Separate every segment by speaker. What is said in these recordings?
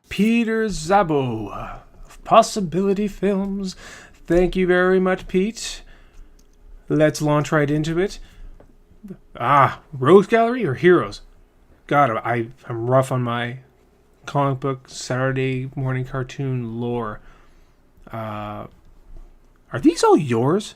Speaker 1: Peter Szabo of Possibility Films. Thank you very much, Pete. Let's launch right into it. Rogues Gallery or Heroes? God, I'm rough on my comic book Saturday morning cartoon lore. Are these all yours?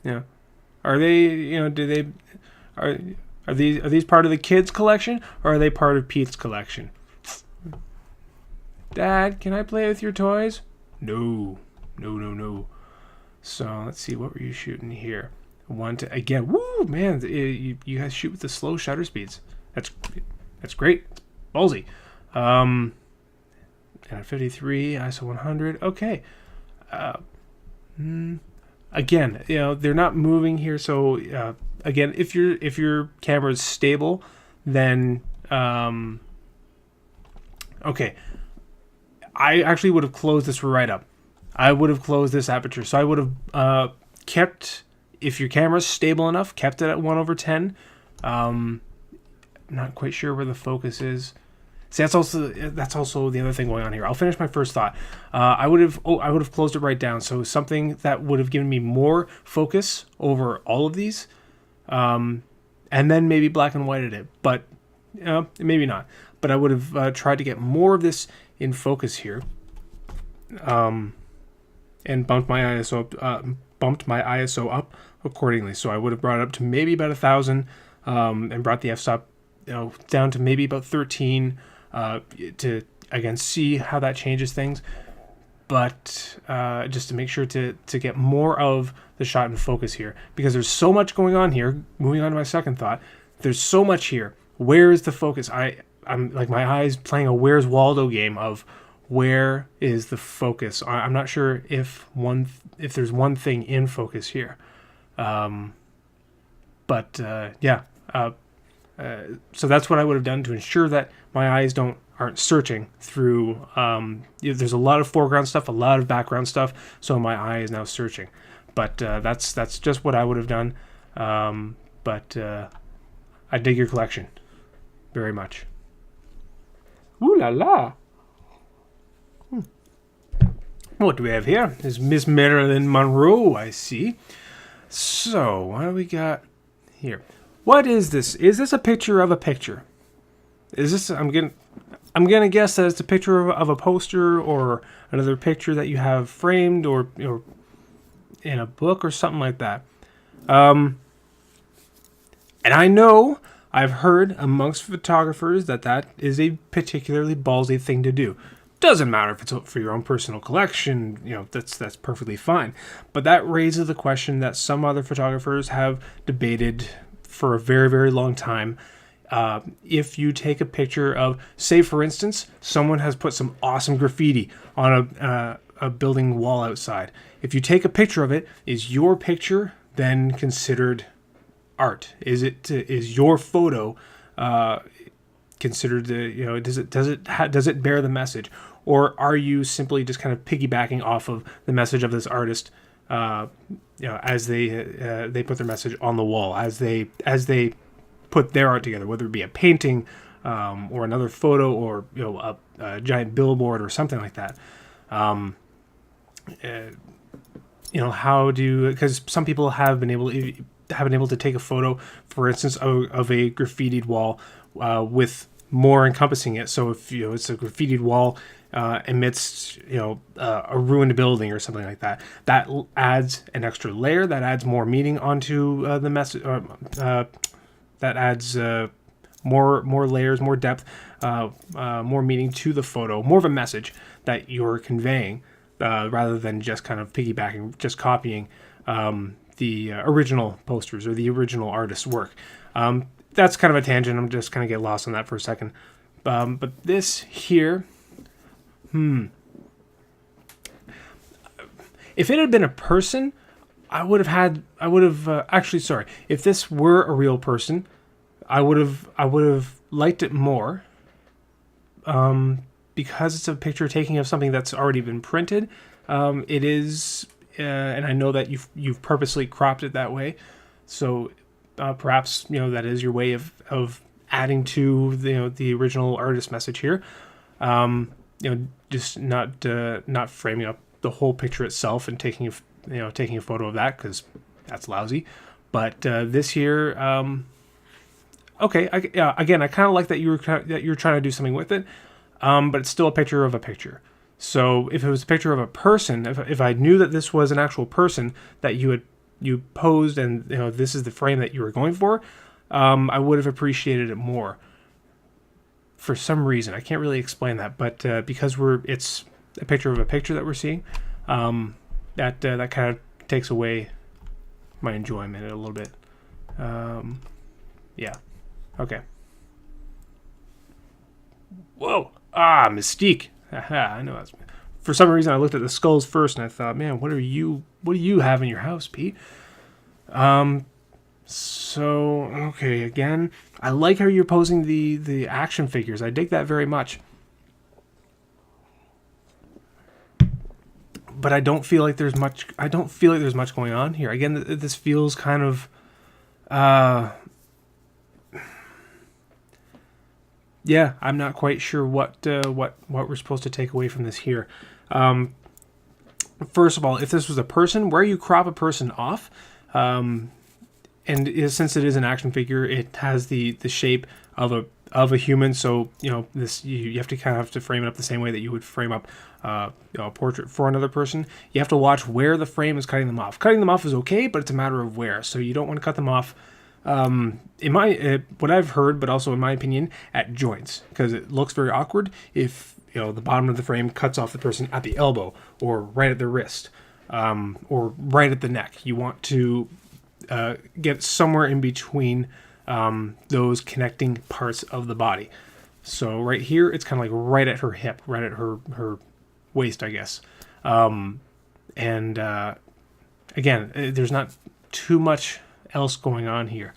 Speaker 1: Yeah. Are they? Do they? Are these part of the kids' collection or are they part of Pete's collection? Dad, can I play with your toys? No. So let's see, what were you shooting here? Again. Woo, man! You guys shoot with the slow shutter speeds. That's great. It's ballsy. And 53 ISO 100. Okay. Again, they're not moving here. So again, if your camera is stable, then okay. I actually would have closed this right up. I would have closed this aperture. So I would have kept, if your camera's stable enough, kept it at 1/10. I'm not quite sure where the focus is. See, that's also the other thing going on here. I'll finish my first thought. I would have closed it right down. So something that would have given me more focus over all of these, and then maybe black and whited it, but maybe not. But I would have tried to get more of this in focus here, and bumped my ISO up accordingly. So I would have brought it up to maybe about 1,000, and brought the f-stop down to maybe about 13, to again see how that changes things. But just to make sure to get more of the shot in focus here, because there's so much going on here. Moving on to my second thought, there's so much here. Where is the focus? I'm like, my eyes playing a Where's Waldo game of where is the focus. I'm not sure if there's one thing in focus here, so that's what I would have done to ensure that my eyes aren't searching through. There's a lot of foreground stuff, a lot of background stuff, so my eye is now searching. But that's just what I would have done. But I dig your collection very much. Ooh la la. What do we have here? This is Miss Marilyn Monroe, I see. So, what do we got here? What is this? Is this a picture of a picture? Is this? I'm gonna guess that it's a picture of a poster or another picture that you have framed or in a book or something like that. And I know I've heard amongst photographers that is a particularly ballsy thing to do. Doesn't matter if it's for your own personal collection, that's perfectly fine. But that raises the question that some other photographers have debated for a very, very long time. If you take a picture of, say for instance, someone has put some awesome graffiti on a building wall outside. If you take a picture of it, is your picture then considered art? Is your photo considered does it bear the message, or are you simply just kind of piggybacking off of the message of this artist, as they put their message on the wall, as they put their art together, whether it be a painting, or another photo, or a giant billboard or something like that. Because some people have been able to take a photo, for instance, of a graffitied wall with more encompassing it. So if it's a graffitied wall amidst a ruined building or something like that, that adds an extra layer, that adds more meaning onto the message. That adds more layers, more depth, more meaning to the photo, more of a message that you're conveying, rather than just kind of piggybacking, just copying the original posters or the original artist's work. That's kind of a tangent. I'm just kind of get lost on that for a second. But this here, if it had been a person, if this were a real person, I would have liked it more. Because it's a picture taking of something that's already been printed. It is, and I know that you've purposely cropped it that way. So perhaps that is your way of adding to the original artist message here. Just not framing up the whole picture itself and taking a photo of that, because that's lousy. But this here, okay, again, I kind of like that you're trying to do something with it, but it's still a picture of a picture. So if it was a picture of a person, if I knew that this was an actual person that you posed, and this is the frame that you were going for, I would have appreciated it more. For some reason, I can't really explain that, but because it's a picture of a picture that we're seeing, that kind of takes away my enjoyment a little bit. Yeah. Okay. Whoa! Mystique. Aha, I know that's. For some reason, I looked at the skulls first, and I thought, man, what do you have in your house, Pete? So, okay, again, I like how you're posing the action figures. I dig that very much. But I don't feel like there's much going on here. Again, this feels kind of yeah, I'm not quite sure what we're supposed to take away from this here. First of all, if this was a person, where you crop a person off, and since it is an action figure, it has the shape of a human. So this you have to frame it up the same way that you would frame up a portrait for another person. You have to watch where the frame is cutting them off. Cutting them off is okay, but it's a matter of where. So you don't want to cut them off. What I've heard, but also in my opinion, at joints, because it looks very awkward if the bottom of the frame cuts off the person at the elbow or right at the wrist, or right at the neck. You want to get somewhere in between those connecting parts of the body. So right here, it's kind of like right at her hip, right at her waist, I guess. Again, there's not too much else going on here.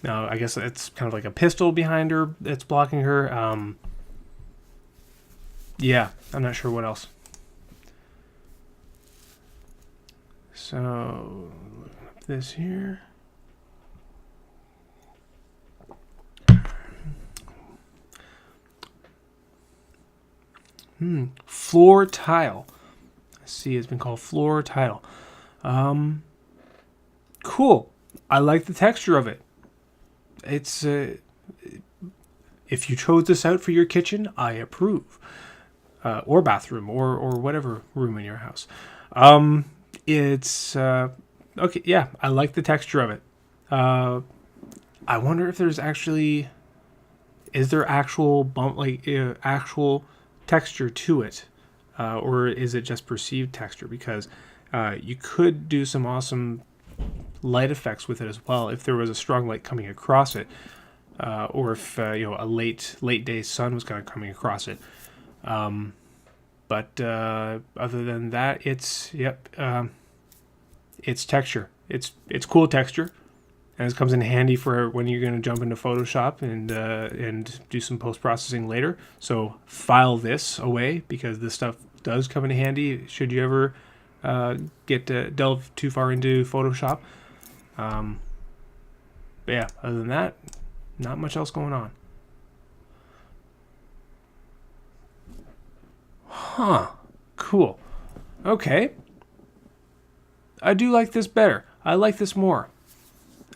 Speaker 1: Now, I guess it's kind of like a pistol behind her that's blocking her. Yeah, I'm not sure what else. So, this here. Floor tile. I see it's been called floor tile. Cool. I like the texture of it. It's if you chose this out for your kitchen, I approve. Or bathroom, or whatever room in your house. It's okay. Yeah, I like the texture of it. I wonder if there's actually actual actual texture to it, or is it just perceived texture? Because you could do some awesome light effects with it as well if there was a strong light coming across it, or if a late day sun was kind of coming across it. But other than that, it's texture. It's cool texture, and it comes in handy for when you're going to jump into Photoshop and do some post processing later. So file this away, because this stuff does come in handy should you ever delve too far into Photoshop. But yeah, other than that, not much else going on. Huh. Cool. Okay. I do like this better. I like this more.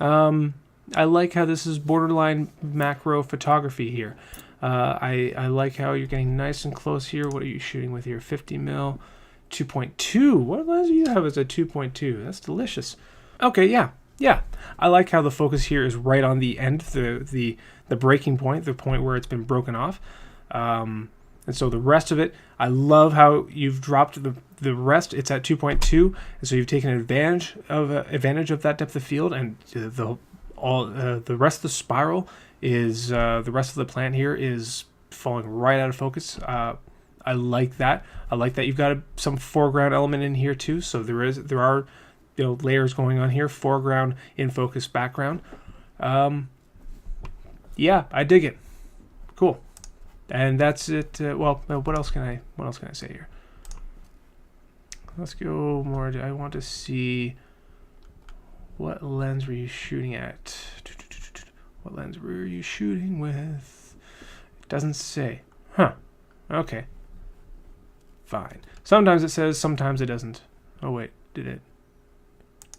Speaker 1: I like how this is borderline macro photography here. I like how you're getting nice and close here. What are you shooting with here? 50 mil, 2.2. What lens do you have as a 2.2? That's delicious. Okay, yeah. I like how the focus here is right on the end, the breaking point, the point where it's been broken off. And so the rest of it, I love how you've dropped the rest. It's at 2.2, and so you've taken advantage of that depth of field, and the rest of the spiral is the rest of the plant here is falling right out of focus. I like that. I like that you've got some foreground element in here too. So there are layers going on here. Foreground, in focus, background. Yeah, I dig it. Cool. And that's it. Well, what else can I say here? Let's go more. I want to see what lens were you shooting at. What lens were you shooting with? It doesn't say. Huh. Okay. Fine. Sometimes it says, sometimes it doesn't. Oh, wait. Did it?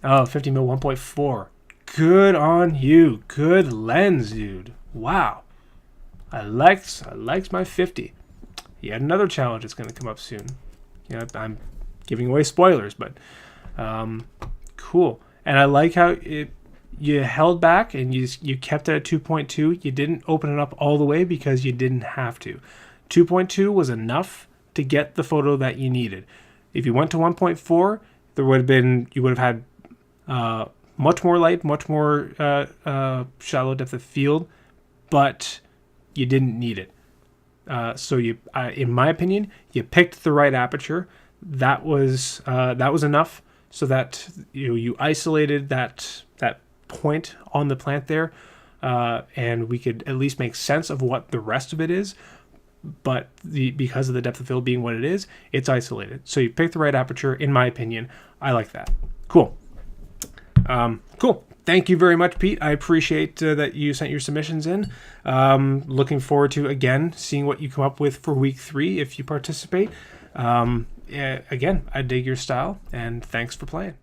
Speaker 1: Oh, 50mm 1.4. Good on you. Good lens, dude. Wow. I likes my 50. Yet another challenge that's going to come up soon. You know, I'm giving away spoilers, but cool. And I like how you held back and you kept it at 2.2. You didn't open it up all the way because you didn't have to. 2.2 was enough to get the photo that you needed. If you went to 1.4, you would have had much more light, much more shallow depth of field, but you didn't need it. So you, in my opinion, you picked the right aperture. That was enough, so that you isolated that point on the plant there, and we could at least make sense of what the rest of it is. But because of the depth of field being what it is, it's isolated. So you picked the right aperture, in my opinion. I like that. Cool. Cool. Thank you very much, Pete. I appreciate that you sent your submissions in. Looking forward to, again, seeing what you come up with for week 3 if you participate. Again, I dig your style, and thanks for playing.